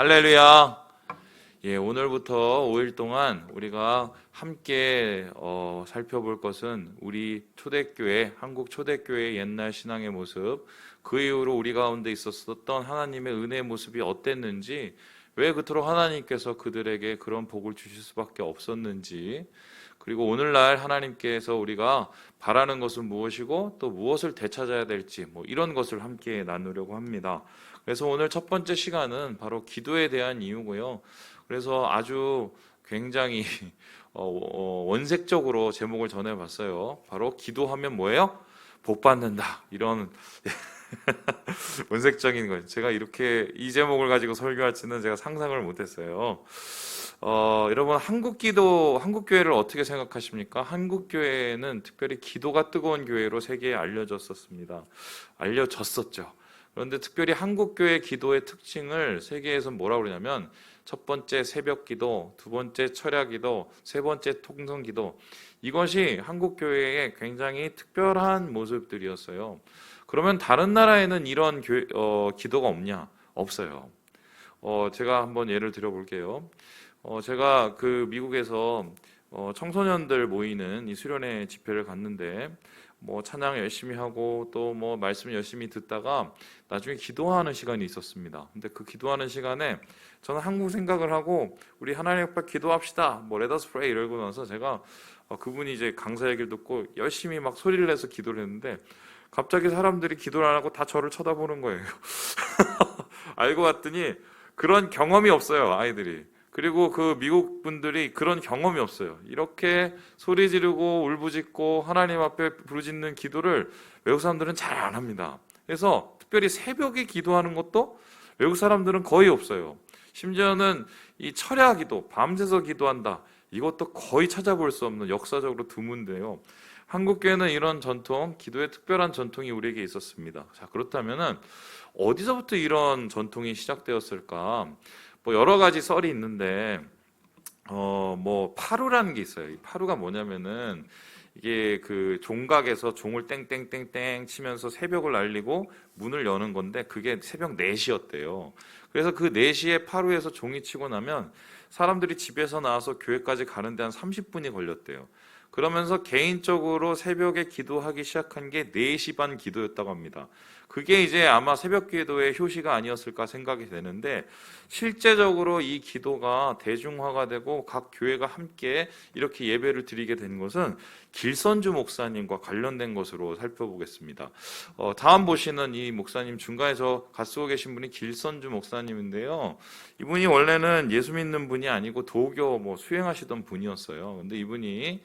할렐루야. 예, 오늘부터 5일 동안 우리가 함께 살펴볼 것은 우리 초대교회, 한국 초대교회의 옛날 신앙의 모습, 그 이후로 우리 가운데 있었던 하나님의 은혜의 모습이 어땠는지, 왜 그토록 하나님께서 그들에게 그런 복을 주실 수밖에 없었는지, 그리고 오늘날 하나님께서 우리가 바라는 것은 무엇이고 또 무엇을 되찾아야 될지 이런 것을 함께 나누려고 합니다. 그래서 오늘 첫 번째 시간은 바로 기도에 대한 이유고요. 그래서 아주 굉장히 원색적으로 제목을 전해봤어요. 바로 기도하면 뭐예요? 복 받는다. 이런 원색적인 거예요. 제가 이렇게 이 제목을 가지고 설교할지는 제가 상상을 못했어요. 여러분 한국 교회를 어떻게 생각하십니까? 한국 교회는 특별히 기도가 뜨거운 교회로 세계에 알려졌었습니다. 알려졌었죠. 그런데 특별히 한국 교회 기도의 특징을 세계에서 뭐라고 그러냐면 첫 번째 새벽 기도, 두 번째 철야 기도, 세 번째 통성 기도, 이것이 한국 교회의 굉장히 특별한 모습들이었어요. 그러면 다른 나라에는 이런 기도가 없냐? 없어요. 제가 한번 예를 들어 볼게요. 제가 그 미국에서 청소년들 모이는 이 수련회 집회를 갔는데 찬양 열심히 하고 또 말씀 열심히 듣다가 나중에 기도하는 시간이 있었습니다. 근데 그 기도하는 시간에 저는 한국 생각을 하고 우리 하나님 앞에 기도합시다. Let us pray 이러고 나서 제가 그분이 이제 강사 얘기를 듣고 열심히 막 소리를 내서 기도를 했는데 갑자기 사람들이 기도를 안 하고 다 저를 쳐다보는 거예요. 알고 봤더니 그런 경험이 없어요, 아이들이. 그리고 그 미국 분들이 그런 경험이 없어요. 이렇게 소리 지르고 울부짖고 하나님 앞에 부르짖는 기도를 외국 사람들은 잘 안 합니다. 그래서 특별히 새벽에 기도하는 것도 외국 사람들은 거의 없어요. 심지어는 이 철야 기도, 밤새서 기도한다, 이것도 거의 찾아볼 수 없는 역사적으로 드문데요. 한국 교회는 이런 전통, 기도의 특별한 전통이 우리에게 있었습니다. 자, 그렇다면은 어디서부터 이런 전통이 시작되었을까? 여러 가지 썰이 있는데 파루라는 게 있어요. 이 파루가 뭐냐면은 이게 그 종각에서 종을 땡땡땡땡 치면서 새벽을 알리고 문을 여는 건데 그게 새벽 4시였대요. 그래서 그 4시에 파루에서 종이 치고 나면 사람들이 집에서 나와서 교회까지 가는데 한 30분이 걸렸대요. 그러면서 개인적으로 새벽에 기도하기 시작한 게 4시 반 기도였다고 합니다. 그게 이제 아마 새벽 기도의 효시가 아니었을까 생각이 되는데, 실제적으로 이 기도가 대중화가 되고 각 교회가 함께 이렇게 예배를 드리게 된 것은 길선주 목사님과 관련된 것으로 살펴보겠습니다. 다음 보시는 이 목사님 중간에서 같이 계신 분이 길선주 목사님인데요. 이분이 원래는 예수 믿는 분이 아니고 도교 수행하시던 분이었어요. 근데 이분이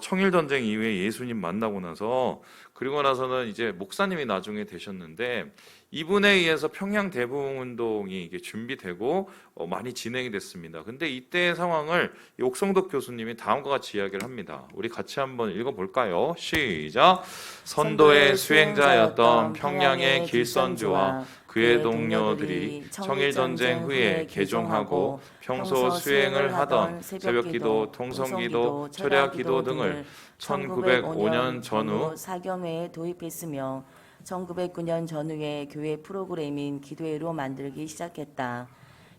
청일전쟁 이후에 예수님 만나고 나서, 그리고 나서는 이제 목사님이 나중에 되셨는데, 이분에 의해서 평양 대부흥운동이 이게 준비되고 많이 진행이 됐습니다. 근데 이때의 상황을 옥성덕 교수님이 다음과 같이 이야기를 합니다. 우리 같이 한번 읽어볼까요? 시작! 선도의 수행자였던 평양의 길선주와 그의 동료들이 청일전쟁 후에 개종하고 평소 수행을 하던 새벽기도, 통성기도, 철야기도 등을 1905년 전후 사경회에 도입했으며 1909년 전후에 교회 프로그램인 기도회로 만들기 시작했다.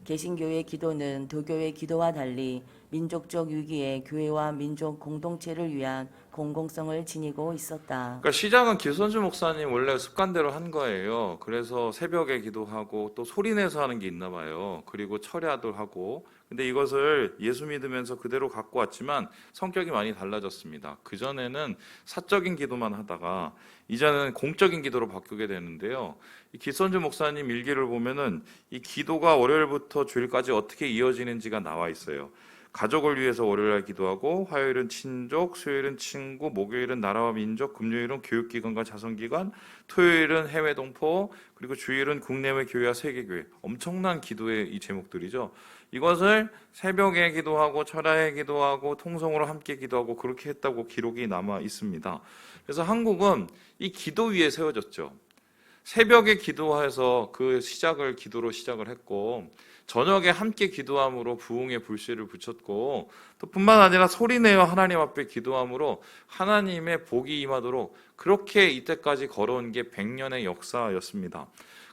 개신교의 기도는 도교의 기도와 달리 민족적 위기에 교회와 민족 공동체를 위한 공공성을 지니고 있었다. 그러니까 시작은 길선주 목사님 원래 습관대로 한 거예요. 그래서 새벽에 기도하고 또 소리내서 하는 게 있나 봐요. 그리고 철야도 하고. 근데 이것을 예수 믿으면서 그대로 갖고 왔지만 성격이 많이 달라졌습니다. 그전에는 사적인 기도만 하다가 이제는 공적인 기도로 바꾸게 되는데요. 이 길선주 목사님 일기를 보면은 이 기도가 월요일부터 주일까지 어떻게 이어지는지가 나와 있어요. 가족을 위해서 월요일날 기도하고, 화요일은 친족, 수요일은 친구, 목요일은 나라와 민족, 금요일은 교육기관과 자선기관, 토요일은 해외 동포, 그리고 주일은 국내외 교회와 세계교회. 엄청난 기도의 이 제목들이죠. 이것을 새벽에 기도하고 철야에 기도하고 통성으로 함께 기도하고 그렇게 했다고 기록이 남아 있습니다. 그래서 한국은 이 기도 위에 세워졌죠. 새벽에 기도해서 그 시작을 기도로 시작을 했고, 저녁에 함께 기도함으로 부흥의 불씨를 붙였고, 또 뿐만 아니라 소리내어 하나님 앞에 기도함으로 하나님의 복이 임하도록 그렇게 이때까지 걸어온 게 100년의 역사였습니다.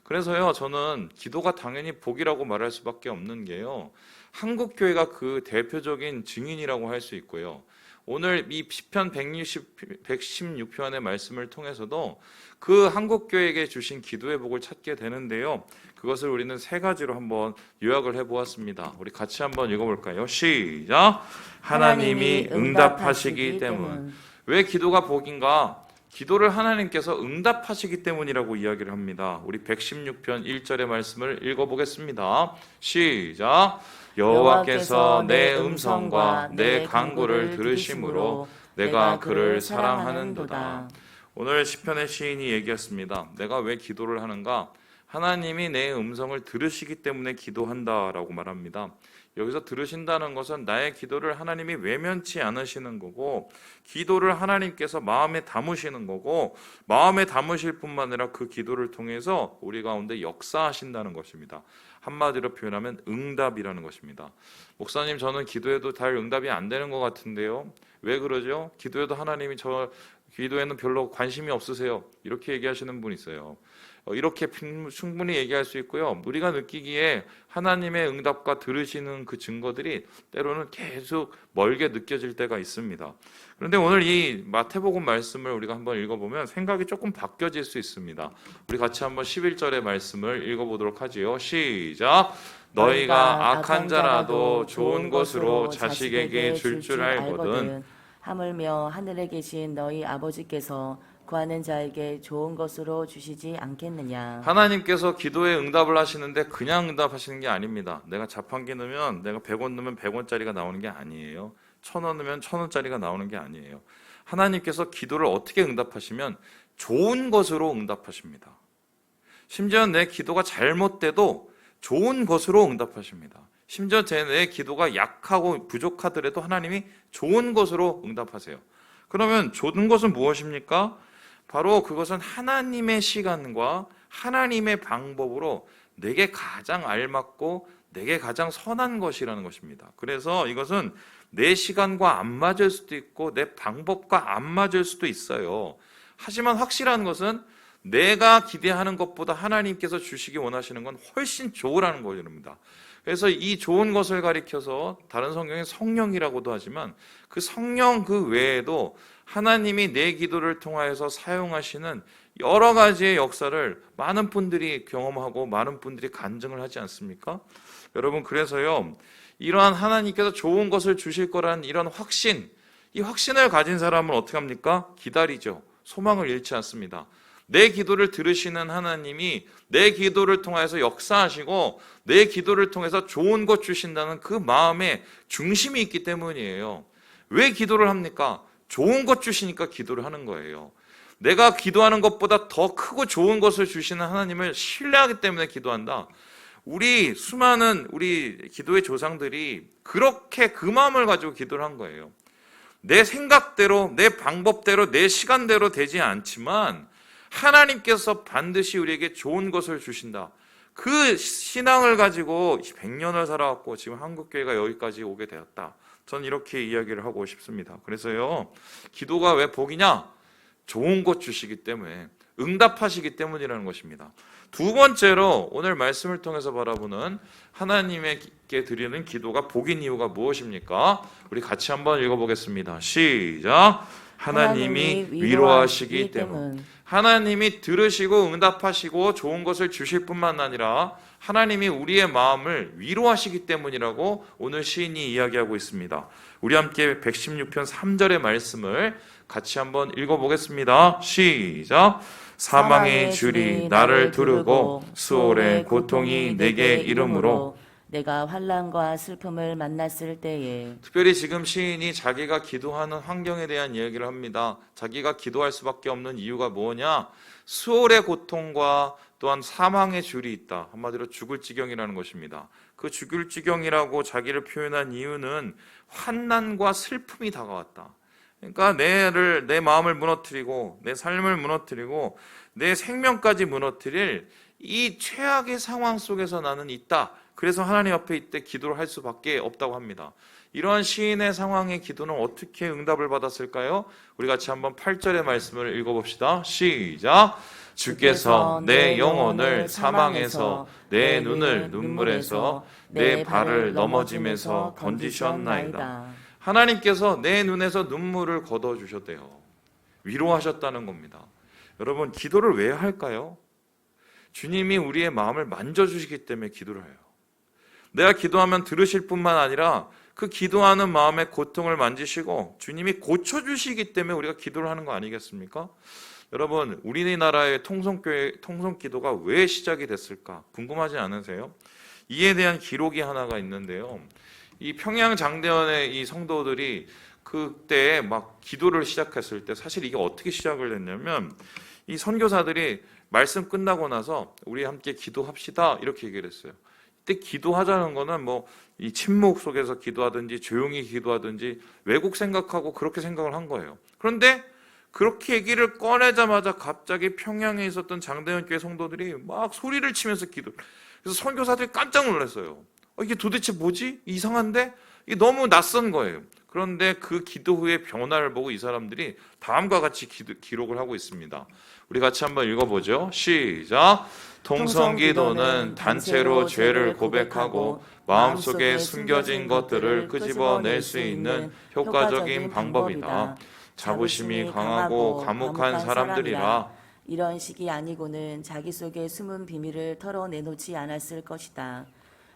그래서요, 저는 기도가 당연히 복이라고 말할 수밖에 없는 게요, 한국 교회가 그 대표적인 증인이라고 할 수 있고요. 오늘 이 시편 116편의 말씀을 통해서도 그 한국 교회에게 주신 기도의 복을 찾게 되는데요. 그것을 우리는 세 가지로 한번 요약을 해보았습니다. 우리 같이 한번 읽어볼까요? 시작! 하나님이 응답하시기 때문. 왜 기도가 복인가? 기도를 하나님께서 응답하시기 때문이라고 이야기를 합니다. 우리 116편 1절의 말씀을 읽어보겠습니다. 시작! 여호와께서 내 음성과 내 간구를 들으심으로 내가 그를 사랑하는도다. 오늘 시편의 시인이 얘기했습니다. 내가 왜 기도를 하는가? 하나님이 내 음성을 들으시기 때문에 기도한다라고 말합니다. 여기서 들으신다는 것은 나의 기도를 하나님이 외면치 않으시는 거고, 기도를 하나님께서 마음에 담으시는 거고, 마음에 담으실 뿐만 아니라 그 기도를 통해서 우리 가운데 역사하신다는 것입니다. 한마디로 표현하면 응답이라는 것입니다. 목사님, 저는 기도해도 잘 응답이 안 되는 것 같은데요. 왜 그러죠? 기도해도 하나님이 저 기도에는 별로 관심이 없으세요. 이렇게 얘기하시는 분 있어요. 이렇게 충분히 얘기할 수 있고요. 우리가 느끼기에 하나님의 응답과 들으시는 그 증거들이 때로는 계속 멀게 느껴질 때가 있습니다. 그런데 오늘 이 마태복음 말씀을 우리가 한번 읽어보면 생각이 조금 바뀌어질 수 있습니다. 우리 같이 한번 11절의 말씀을 읽어보도록 하지요. 시작! 너희가 악한 자라도 좋은 것으로 자식에게 줄 줄 알거든. 하물며 하늘에 계신 너희 아버지께서 구하는 자에게 좋은 것으로 주시지 않겠느냐. 하나님께서 기도에 응답을 하시는데 그냥 응답하시는 게 아닙니다. 내가 자판기 넣으면, 내가 100원 넣으면 100원짜리가 나오는 게 아니에요. 1000원 넣으면 1000원짜리가 나오는 게 아니에요. 하나님께서 기도를 어떻게 응답하시면 좋은 것으로 응답하십니다. 심지어 내 기도가 잘못돼도 좋은 것으로 응답하십니다. 심지어 내 기도가 약하고 부족하더라도 하나님이 좋은 것으로 응답하세요. 그러면 좋은 것은 무엇입니까? 바로 그것은 하나님의 시간과 하나님의 방법으로 내게 가장 알맞고 내게 가장 선한 것이라는 것입니다. 그래서 이것은 내 시간과 안 맞을 수도 있고 내 방법과 안 맞을 수도 있어요. 하지만 확실한 것은 내가 기대하는 것보다 하나님께서 주시기 원하시는 건 훨씬 좋으라는 것입니다. 그래서 이 좋은 것을 가리켜서 다른 성경에 성령이라고도 하지만 그 성령 그 외에도 하나님이 내 기도를 통하여서 사용하시는 여러 가지의 역사를 많은 분들이 경험하고 많은 분들이 간증을 하지 않습니까? 여러분, 그래서요, 이러한 하나님께서 좋은 것을 주실 거라는 이런 확신, 이 확신을 가진 사람은 어떻게 합니까? 기다리죠. 소망을 잃지 않습니다. 내 기도를 들으시는 하나님이 내 기도를 통해서 역사하시고 내 기도를 통해서 좋은 것 주신다는 그 마음에 중심이 있기 때문이에요. 왜 기도를 합니까? 좋은 것 주시니까 기도를 하는 거예요. 내가 기도하는 것보다 더 크고 좋은 것을 주시는 하나님을 신뢰하기 때문에 기도한다. 우리 수많은 우리 기도의 조상들이 그렇게 그 마음을 가지고 기도를 한 거예요. 내 생각대로, 내 방법대로, 내 시간대로 되지 않지만 하나님께서 반드시 우리에게 좋은 것을 주신다. 그 신앙을 가지고 100년을 살아왔고 지금 한국교회가 여기까지 오게 되었다. 저는 이렇게 이야기를 하고 싶습니다. 그래서요, 기도가 왜 복이냐? 좋은 것 주시기 때문에, 응답하시기 때문이라는 것입니다. 두 번째로 오늘 말씀을 통해서 바라보는 하나님께 드리는 기도가 복인 이유가 무엇입니까? 우리 같이 한번 읽어보겠습니다. 시작! 하나님이 위로하시기 때문. 하나님이 들으시고 응답하시고 좋은 것을 주실 뿐만 아니라 하나님이 우리의 마음을 위로하시기 때문이라고 오늘 시인이 이야기하고 있습니다. 우리 함께 116편 3절의 말씀을 같이 한번 읽어보겠습니다. 시작! 사망의 줄이 나를 두르고 수월의 고통이 내게 이르므로 내가 환난과 슬픔을 만났을 때에. 특별히 지금 시인이 자기가 기도하는 환경에 대한 이야기를 합니다. 자기가 기도할 수밖에 없는 이유가 뭐냐? 수월의 고통과 또한 사망의 줄이 있다. 한마디로 죽을 지경이라는 것입니다. 그 죽을 지경이라고 자기를 표현한 이유는 환난과 슬픔이 다가왔다. 그러니까 내 마음을 무너뜨리고 내 삶을 무너뜨리고 내 생명까지 무너뜨릴 이 최악의 상황 속에서 나는 있다. 그래서 하나님 앞에 이때 기도를 할 수밖에 없다고 합니다. 이러한 시인의 상황의 기도는 어떻게 응답을 받았을까요? 우리 같이 한번 8절의 말씀을 읽어봅시다. 시작! 주께서 내 영혼을 사망에서 내 눈을 눈물에서 내 발을 넘어짐에서 건지셨나이다. 하나님께서 내 눈에서 눈물을 걷어주셨대요. 위로하셨다는 겁니다. 여러분, 기도를 왜 할까요? 주님이 우리의 마음을 만져주시기 때문에 기도를 해요. 내가 기도하면 들으실 뿐만 아니라 그 기도하는 마음의 고통을 만지시고 주님이 고쳐주시기 때문에 우리가 기도를 하는 거 아니겠습니까? 여러분, 우리나라의 통성기도가 왜 시작이 됐을까 궁금하지 않으세요? 이에 대한 기록이 하나가 있는데요. 이 평양 장대원의 이 성도들이 그때 막 기도를 시작했을 때 사실 이게 어떻게 시작을 됐냐면 이 선교사들이 말씀 끝나고 나서 우리 함께 기도합시다 이렇게 얘기를 했어요. 이때 기도하자는 거는 뭐 이 침묵 속에서 기도하든지 조용히 기도하든지 외국 생각하고 그렇게 생각을 한 거예요. 그런데 그렇게 얘기를 꺼내자마자 갑자기 평양에 있었던 장대현 교회 성도들이 막 소리를 치면서 그래서 선교사들이 깜짝 놀랐어요. 이게 도대체 뭐지? 이상한데? 이게 너무 낯선 거예요. 그런데 그 기도 후의 변화를 보고 이 사람들이 다음과 같이 기록을 하고 있습니다. 우리 같이 한번 읽어보죠. 시작. 통성기도는 단체로 죄를 고백하고 마음속에 숨겨진 것들을 끄집어낼 수 있는 효과적인 방법이다. 자부심이 강하고 과묵한 사람들이라 이런 식이 아니고는 자기 속에 숨은 비밀을 털어내놓지 않았을 것이다.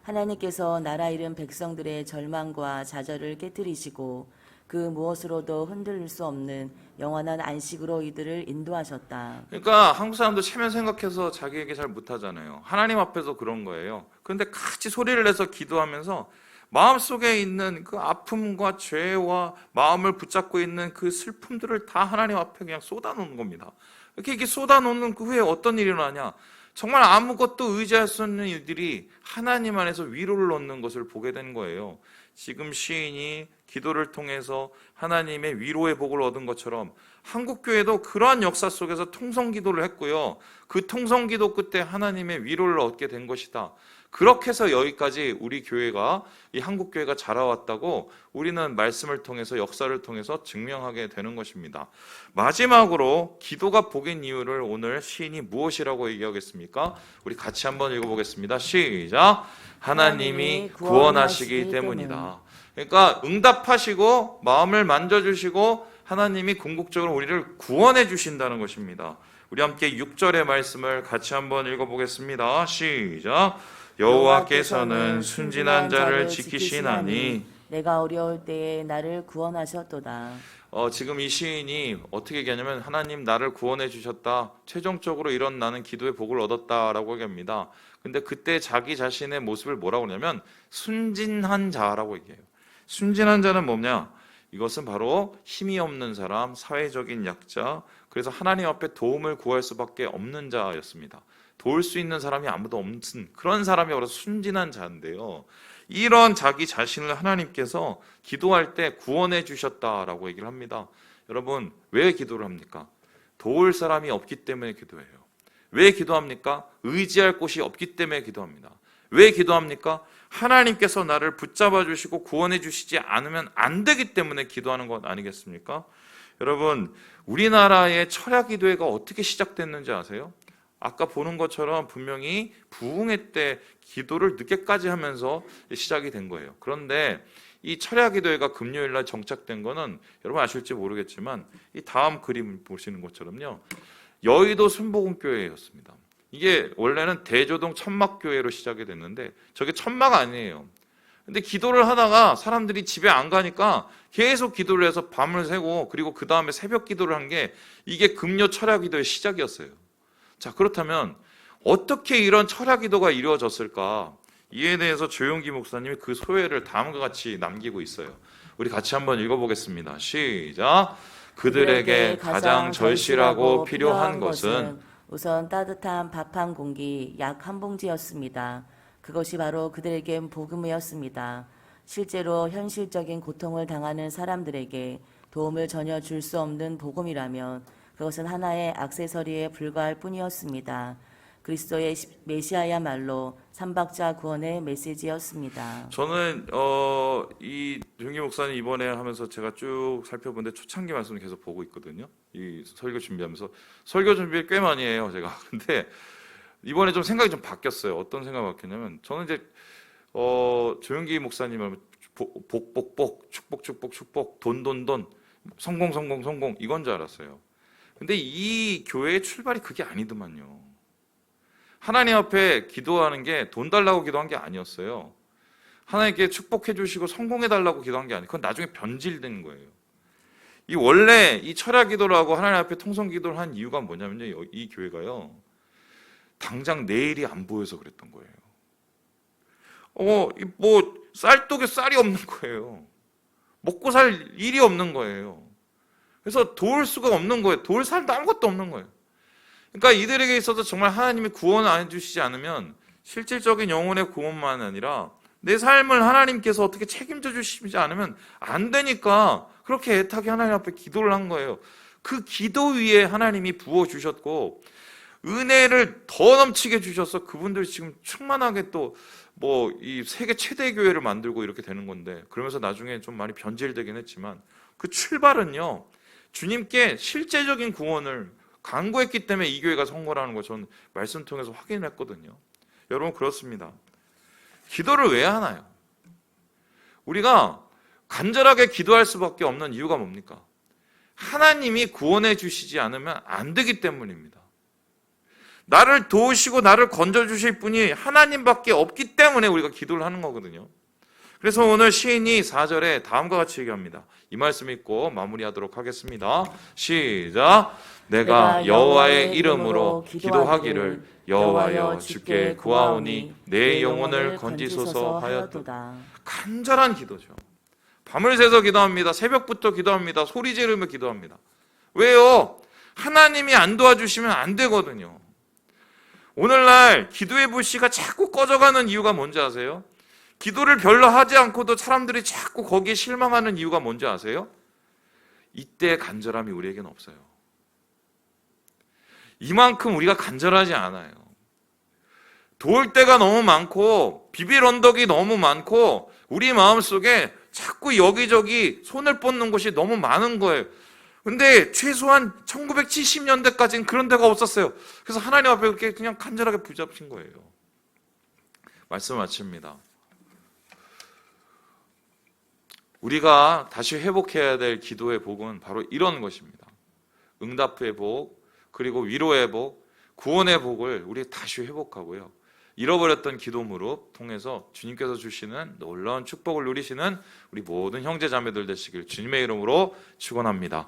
하나님께서 나라 잃은 백성들의 절망과 좌절을 깨뜨리시고 그 무엇으로도 흔들릴 수 없는 영원한 안식으로 이들을 인도하셨다. 그러니까 한국 사람도 체면 생각해서 자기 얘기 잘 못하잖아요. 하나님 앞에서 그런 거예요. 그런데 같이 소리를 내서 기도하면서 마음속에 있는 그 아픔과 죄와 마음을 붙잡고 있는 그 슬픔들을 다 하나님 앞에 그냥 쏟아놓는 겁니다. 이렇게 쏟아놓는 그 후에 어떤 일이 일어나냐? 정말 아무것도 의지할 수 없는 일들이 하나님 안에서 위로를 얻는 것을 보게 된 거예요. 지금 시인이 기도를 통해서 하나님의 위로의 복을 얻은 것처럼 한국교회도 그러한 역사 속에서 통성기도를 했고요. 그 통성기도 끝에 하나님의 위로를 얻게 된 것이다. 그렇게 해서 여기까지 우리 교회가, 이 한국교회가 자라왔다고 우리는 말씀을 통해서, 역사를 통해서 증명하게 되는 것입니다. 마지막으로 기도가 복인 이유를 오늘 시인이 무엇이라고 얘기하겠습니까? 우리 같이 한번 읽어보겠습니다. 시작. 하나님이 구원하시기 때문이다. 그러니까 응답하시고 마음을 만져주시고 하나님이 궁극적으로 우리를 구원해 주신다는 것입니다. 우리 함께 6절의 말씀을 같이 한번 읽어보겠습니다. 시작. 여호와께서는 순진한 자를 지키시나니 내가 어려울 때에 나를 구원하셨도다. 지금 이 시인이 어떻게 얘기하냐면 하나님 나를 구원해 주셨다. 최종적으로 이런 나는 기도의 복을 얻었다라고 얘기합니다. 근데 그때 자기 자신의 모습을 뭐라고 하냐면 순진한 자라고 얘기해요. 순진한 자는 뭐냐? 이것은 바로 힘이 없는 사람, 사회적인 약자, 그래서 하나님 앞에 도움을 구할 수밖에 없는 자였습니다. 도울 수 있는 사람이 아무도 없는 그런 사람이 바로 순진한 자인데요. 이런 자기 자신을 하나님께서 기도할 때 구원해 주셨다라고 얘기를 합니다. 여러분, 왜 기도를 합니까? 도울 사람이 없기 때문에 기도해요. 왜 기도합니까? 의지할 곳이 없기 때문에 기도합니다. 왜 기도합니까? 하나님께서 나를 붙잡아 주시고 구원해 주시지 않으면 안 되기 때문에 기도하는 것 아니겠습니까? 여러분, 우리나라의 철야 기도회가 어떻게 시작됐는지 아세요? 아까 보는 것처럼 분명히 부흥회 때 기도를 늦게까지 하면서 시작이 된 거예요. 그런데 이 철야 기도회가 금요일 날 정착된 거는 여러분 아실지 모르겠지만 이 다음 그림 보시는 것처럼요. 여의도 순복음교회였습니다. 이게 원래는 대조동 천막교회로 시작이 됐는데 저게 천막 아니에요. 근데 기도를 하다가 사람들이 집에 안 가니까 계속 기도를 해서 밤을 새고 그리고 그 다음에 새벽 기도를 한 게 이게 금요 철야 기도의 시작이었어요. 자, 그렇다면 어떻게 이런 철야 기도가 이루어졌을까? 이에 대해서 조용기 목사님이 그 소회를 다음과 같이 남기고 있어요. 우리 같이 한번 읽어보겠습니다. 시작. 그들에게 가장 절실하고 필요한 것은 우선 따뜻한 밥 한 공기, 약 한 봉지였습니다. 그것이 바로 그들에겐 복음이었습니다. 실제로 현실적인 고통을 당하는 사람들에게 도움을 전혀 줄 수 없는 복음이라면 그것은 하나의 액세서리에 불과할 뿐이었습니다. 그리스도의 메시아야말로 삼박자 구원의 메시지였습니다. 저는 이 조영기 목사님 이번에 하면서 제가 쭉 살펴보는데 초창기 말씀을 계속 보고 있거든요. 이 설교 준비하면서 설교 준비를 꽤 많이 해요, 제가. 근데 이번에 좀 생각이 좀 바뀌었어요. 어떤 생각이 바뀌었냐면 저는 이제 조영기 목사님은 복복복 축복 돈 성공 이건 줄 알았어요. 근데 이 교회의 출발이 그게 아니더만요. 하나님 앞에 기도하는 게 돈 달라고 기도한 게 아니었어요. 하나님께 축복해 주시고 성공해 달라고 기도한 게 아니에요. 그건 나중에 변질된 거예요. 이 원래 이 철야 기도를 하고 하나님 앞에 통성 기도를 한 이유가 뭐냐면요. 이 교회가요. 당장 내일이 안 보여서 그랬던 거예요. 뭐 쌀독에 쌀이 없는 거예요. 먹고 살 일이 없는 거예요. 그래서 도울 수가 없는 거예요. 도울 사람도 아무것도 없는 거예요. 그러니까 이들에게 있어서 정말 하나님이 구원을 안 해주시지 않으면 실질적인 영혼의 구원만 아니라 내 삶을 하나님께서 어떻게 책임져 주시지 않으면 안 되니까 그렇게 애타게 하나님 앞에 기도를 한 거예요. 그 기도 위에 하나님이 부어주셨고 은혜를 더 넘치게 주셔서 그분들이 지금 충만하게 또 뭐 이 세계 최대 교회를 만들고 이렇게 되는 건데, 그러면서 나중에 좀 많이 변질되긴 했지만 그 출발은요, 주님께 실제적인 구원을 간구했기 때문에 이 교회가 성공하는 거 저는 말씀 통해서 확인했거든요. 여러분 그렇습니다. 기도를 왜 하나요? 우리가 간절하게 기도할 수밖에 없는 이유가 뭡니까? 하나님이 구원해 주시지 않으면 안 되기 때문입니다. 나를 도우시고 나를 건져주실 분이 하나님밖에 없기 때문에 우리가 기도를 하는 거거든요. 그래서 오늘 시인이 4절에 다음과 같이 얘기합니다. 이 말씀 읽고 마무리하도록 하겠습니다. 시작. 내가 여호와의 이름으로 기도하기를 여호와여 주께 구하오니 내 영혼을 건지소서 하였도다. 간절한 기도죠. 밤을 새서 기도합니다. 새벽부터 기도합니다. 소리 지르며 기도합니다. 왜요? 하나님이 안 도와주시면 안 되거든요. 오늘날 기도의 불씨가 자꾸 꺼져가는 이유가 뭔지 아세요? 기도를 별로 하지 않고도 사람들이 자꾸 거기에 실망하는 이유가 뭔지 아세요? 이때 간절함이 우리에게는 없어요. 이만큼 우리가 간절하지 않아요. 도울 때가 너무 많고 비빌 언덕이 너무 많고 우리 마음속에 자꾸 여기저기 손을 뻗는 곳이 너무 많은 거예요. 근데 최소한 1970년대까지는 그런 데가 없었어요. 그래서 하나님 앞에 그렇게 그냥 간절하게 붙잡힌 거예요. 말씀 마칩니다. 우리가 다시 회복해야 될 기도의 복은 바로 이런 것입니다. 응답의 복, 그리고 위로의 복, 구원의 복을 우리 다시 회복하고요. 잃어버렸던 기도 무릎 통해서 주님께서 주시는 놀라운 축복을 누리시는 우리 모든 형제 자매들 되시길 주님의 이름으로 축원합니다.